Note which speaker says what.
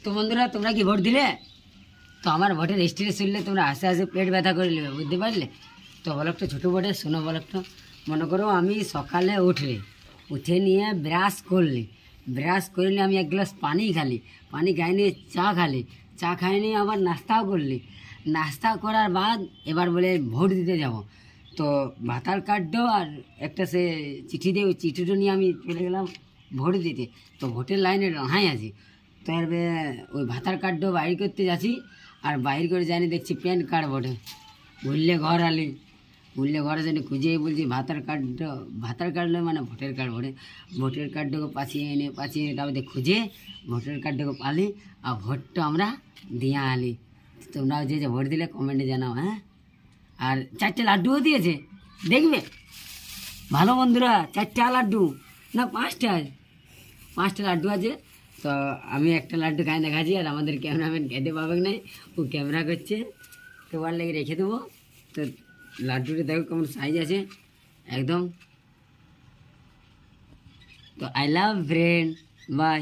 Speaker 1: তো বন্ধুরা তোমরা কি ভোট দিলে? তো আমার ভোটের স্টেটাস শুনলে তোমরা আস্তে আস্তে পেট ব্যথা করে নেবে, বুঝতে পারলে? তো বলকটা ছোটো ভোটে শোনো বলকটা। মনে করো আমি সকালে উঠে নিয়ে ব্রাশ করলে আমি এক গ্লাস পানি খালি, পানি খাই নিয়ে চা খাই নিয়ে আবার নাস্তাও করলি। নাস্তা করার বাদ এবার বলে ভোট দিতে যাব। তো ভাতার কার্ডও আর একটা সে চিঠি দিয়ে ওই চিঠিটা নিয়ে আমি চলে গেলাম ভোট দিতে। তো ভোটের লাইনে রাহাই আছি। তো এবার ওই ভাতার কার্ডও বাইর করতে যাচ্ছি, আর বাইর করে জানি দেখছি প্যান কার্ড বটে। ভুললে ঘরে জানি খুঁজেই বলছি ভাতার কার্ড নয়, মানে ভোটের কার্ড বটে। ভোটের কার্ডটাকে পাঠিয়ে এনে তারপরে খুঁজে ভোটের কার্ডটাকে পালি আর ভোটটা আমরা দিয়ে আলি। তোমরাও যে ভোট দিলে কমেন্টে জানাও, হ্যাঁ। আর 4টে লাড্ডুও দিয়েছে, দেখবে ভালো বন্ধুরা। 4টা লাড্ডু না 5টা লাড্ডু আছে। তো আমি একটা লাড্ডু খাই দেখাচ্ছি, আর আমাদের ক্যামেরাম্যান খেতে পাবে নাই, ও ক্যামেরা করছে, তো ওর লেগে রেখে দেবো। তো লাড্ডুটা দেখো কেমন সাইজ আছে একদম। তো আই লাভ ফ্রেন্ড, বাই।